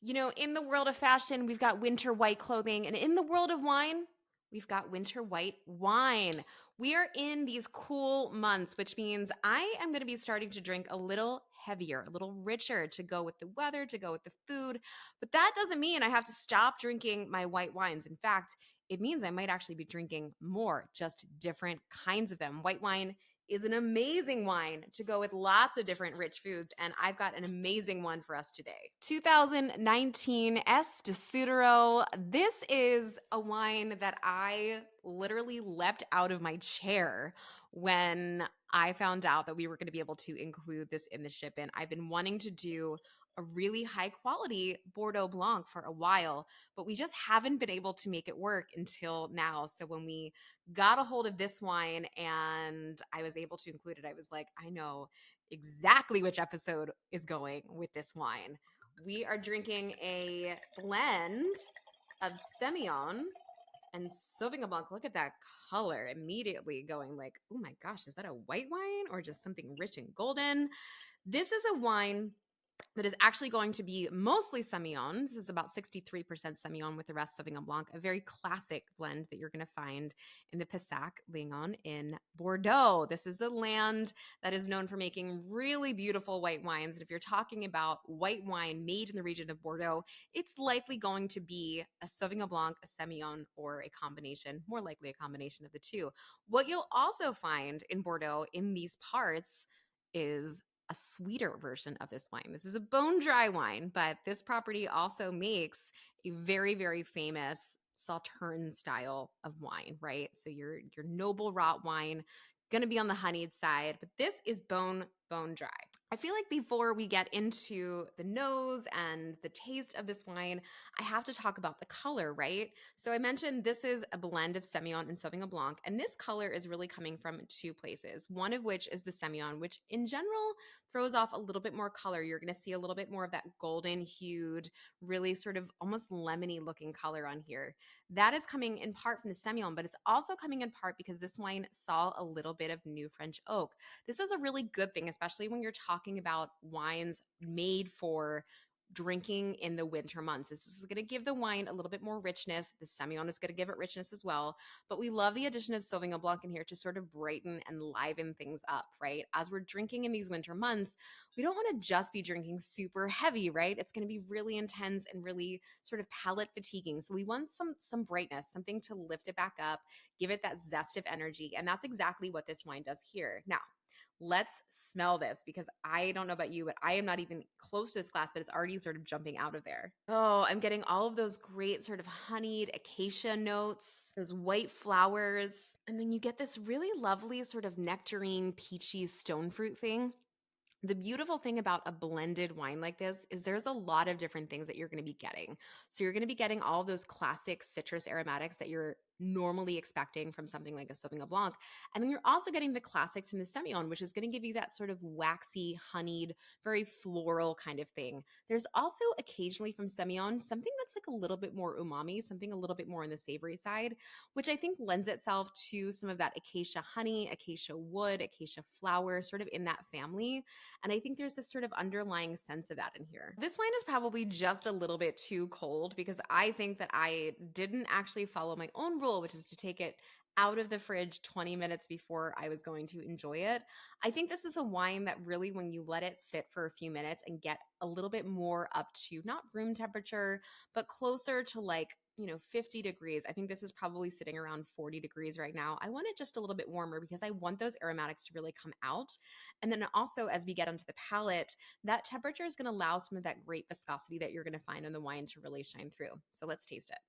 You know, in the world of fashion, we've got winter white clothing, and in the world of wine, we've got winter white wine. We are in these cool months, which means I am going to be starting to drink a little heavier, a little richer to go with the weather, to go with the food. But that doesn't mean I have to stop drinking my white wines. In fact, it means I might actually be drinking more, just different kinds of them. White wine is an amazing wine to go with lots of different rich foods, and I've got an amazing one for us today. 2019 Est de Suduiraut. This is a wine that I literally leapt out of my chair when I found out that we were going to be able to include this in the ship-in. I've been wanting to do a really high quality Bordeaux Blanc for a while, but we just haven't been able to make it work until now. So when we got a hold of this wine and I was able to include it, I was like, I know exactly which episode is going with this wine. We are drinking a blend of Semillon and Sauvignon Blanc. Look at that color immediately going like, oh my gosh, is that a white wine or just something rich and golden? This is a wine that is actually going to be mostly Semillon. This is about 63% Semillon with the rest Sauvignon Blanc, a very classic blend that you're going to find in the Pessac Lignon in Bordeaux. This is a land that is known for making really beautiful white wines. And if you're talking about white wine made in the region of Bordeaux, it's likely going to be a Sauvignon Blanc, a Semillon, or a combination, more likely a combination of the two. What you'll also find in Bordeaux in these parts is a sweeter version of this wine. This is a bone dry wine, but this property also makes a very, very famous Sauterne style of wine, right? So your noble rot wine going to be on the honeyed side, but this is bone dry. I feel like before we get into the nose and the taste of this wine, I have to talk about the color, right? So I mentioned this is a blend of Semillon and Sauvignon Blanc, and this color is really coming from two places. One of which is the Semillon, which in general throws off a little bit more color. You're going to see a little bit more of that golden hued, really sort of almost lemony looking color on here. That is coming in part from the Semillon, but it's also coming in part because this wine saw a little bit of new French oak. This is a really good thing, especially when you're talking about wines made for drinking in the winter months. This is going to give the wine a little bit more richness. The Semillon is going to give it richness as well. But we love the addition of Sauvignon Blanc in here to sort of brighten and liven things up, right? As we're drinking in these winter months, we don't want to just be drinking super heavy, right? It's going to be really intense and really sort of palate fatiguing. So we want some brightness, something to lift it back up, give it that zest of energy. And that's exactly what this wine does here. Now, let's smell this because I don't know about you, but I am not even close to this glass, but it's already sort of jumping out of there. Oh, I'm getting all of those great sort of honeyed acacia notes, those white flowers. And then you get this really lovely sort of nectarine, peachy stone fruit thing. The beautiful thing about a blended wine like this is there's a lot of different things that you're going to be getting. So you're going to be getting all of those classic citrus aromatics that you're normally expecting from something like a Sauvignon Blanc. And then you're also getting the classics from the Semillon, which is going to give you that sort of waxy, honeyed, very floral kind of thing. There's also occasionally from Semillon something that's like a little bit more umami, something a little bit more on the savory side, which I think lends itself to some of that acacia honey, acacia wood, acacia flower, sort of in that family. And I think there's this sort of underlying sense of that in here. This wine is probably just a little bit too cold because I think that I didn't actually follow my own rule, which is to take it out of the fridge 20 minutes before I was going to enjoy it. I think this is a wine that really, when you let it sit for a few minutes and get a little bit more up to not room temperature, but closer to like 50 degrees. I think this is probably sitting around 40 degrees right now. I want it just a little bit warmer because I want those aromatics to really come out. And then also, as we get onto the palate, that temperature is going to allow some of that great viscosity that you're going to find in the wine to really shine through. So let's taste it.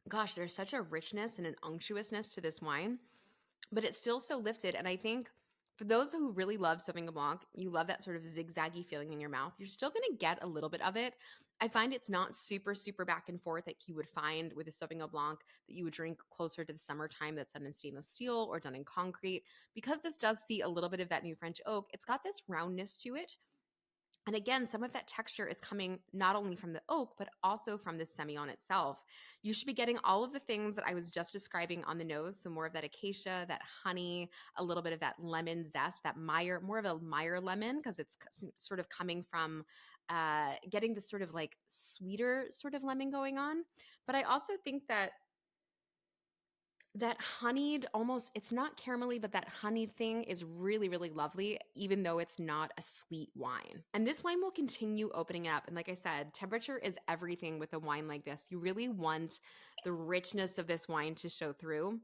Gosh, there's such a richness and an unctuousness to this wine, but it's still so lifted. And I think for those who really love Sauvignon Blanc, you love that sort of zigzaggy feeling in your mouth. You're still going to get a little bit of it. I find it's not super, super back and forth like you would find with a Sauvignon Blanc that you would drink closer to the summertime that's done in stainless steel or done in concrete. Because this does see a little bit of that new French oak, it's got this roundness to it And again, some of that texture is coming not only from the oak, but also from the Semillon itself. You should be getting all of the things that I was just describing on the nose. So more of that acacia, that honey, a little bit of that lemon zest, that Meyer, more of a Meyer lemon, because it's sort of coming from getting this sort of like sweeter sort of lemon going on. But I also think that honeyed, almost, it's not caramelly, but that honeyed thing is really, really lovely, even though it's not a sweet wine. And this wine will continue opening up. And like I said, temperature is everything with a wine like this. You really want the richness of this wine to show through.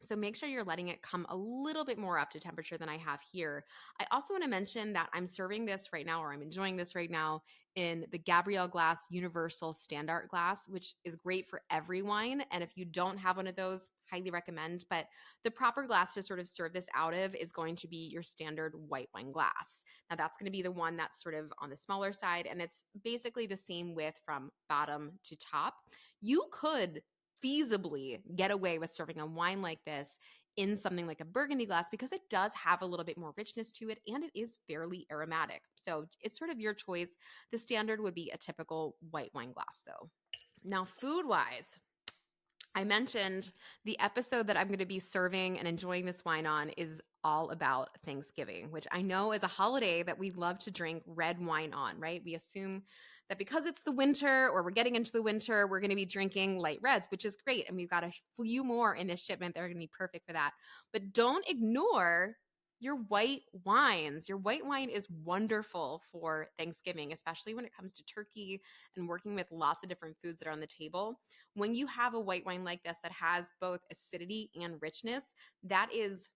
So make sure you're letting it come a little bit more up to temperature than I have here. I also want to mention that I'm serving this right now, or I'm enjoying this right now, in the Gabrielle Glass Universal Standard Glass, which is great for every wine. And if you don't have one of those, highly recommend. But the proper glass to sort of serve this out of is going to be your standard white wine glass. Now that's going to be the one that's sort of on the smaller side, and it's basically the same width from bottom to top. You could feasibly get away with serving a wine like this in something like a burgundy glass because it does have a little bit more richness to it and it is fairly aromatic. So it's sort of your choice. The standard would be a typical white wine glass though. Now, food wise, I mentioned the episode that I'm going to be serving and enjoying this wine on is all about Thanksgiving, which I know is a holiday that we love to drink red wine on, right? We assume that because it's the winter or we're getting into the winter, we're going to be drinking light reds, which is great. And we've got a few more in this shipment that are going to be perfect for that. But don't ignore your white wines. Your white wine is wonderful for Thanksgiving, especially when it comes to turkey and working with lots of different foods that are on the table. When you have a white wine like this that has both acidity and richness, that is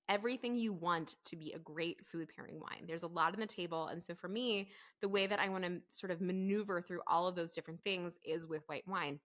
everything you want to be a great food pairing wine. There's a lot on the table. And so for me, the way that I want to sort of maneuver through all of those different things is with white wine.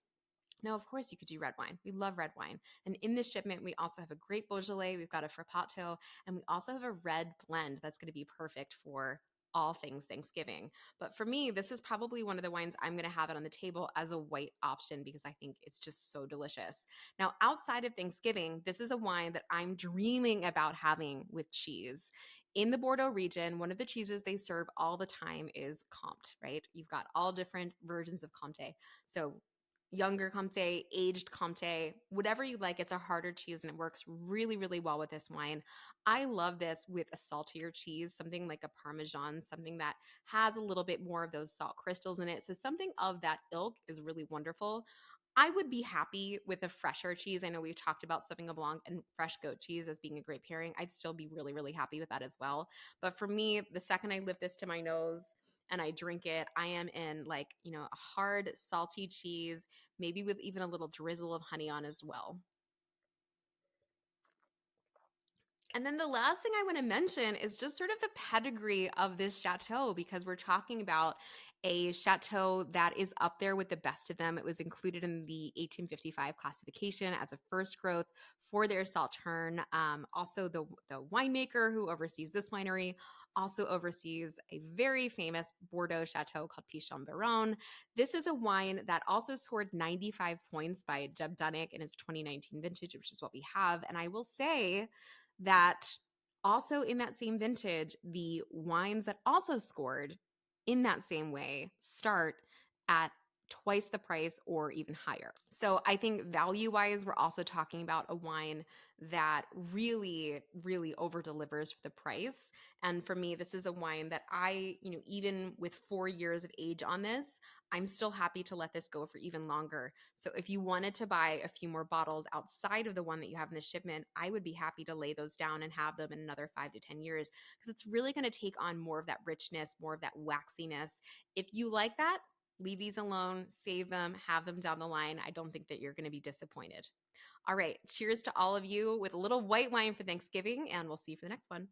Now, of course, you could do red wine. We love red wine. And in this shipment, we also have a great Beaujolais, we've got a Frappato, and we also have a red blend that's going to be perfect for all things Thanksgiving. But for me, this is probably one of the wines I'm going to have it on the table as a white option because I think it's just so delicious. Now, outside of Thanksgiving, this is a wine that I'm dreaming about having with cheese. In the Bordeaux region, one of the cheeses they serve all the time is Comte, right? You've got all different versions of Comte. So younger Comté, aged Comté, whatever you like. It's a harder cheese and it works really, really well with this wine. I love this with a saltier cheese, something like a Parmesan, something that has a little bit more of those salt crystals in it. So something of that ilk is really wonderful. I would be happy with a fresher cheese. I know we've talked about Sauvignon Blanc and fresh goat cheese as being a great pairing. I'd still be really, really happy with that as well. But for me, the second I lift this to my nose and I drink it, I am in like, a hard, salty cheese, maybe with even a little drizzle of honey on as well. And then the last thing I want to mention is just sort of the pedigree of this chateau because we're talking about a chateau that is up there with the best of them. It was included in the 1855 classification as a first growth for their Sauterne. Also, the winemaker who oversees this winery also oversees a very famous Bordeaux chateau called Pichon Baron. This is a wine that also scored 95 points by Jeb Dunnick in his 2019 vintage, which is what we have. And I will say that also in that same vintage, the wines that also scored in that same way start at twice the price or even higher. So I think value wise, we're also talking about a wine that really, really over delivers for the price. And for me, this is a wine that I, even with 4 years of age on this, I'm still happy to let this go for even longer. So if you wanted to buy a few more bottles outside of the one that you have in the shipment, I would be happy to lay those down and have them in another 5 to 10 years because it's really going to take on more of that richness, more of that waxiness. If you like that, leave these alone, save them, have them down the line. I don't think that you're going to be disappointed. All right, cheers to all of you with a little white wine for Thanksgiving, and we'll see you for the next one.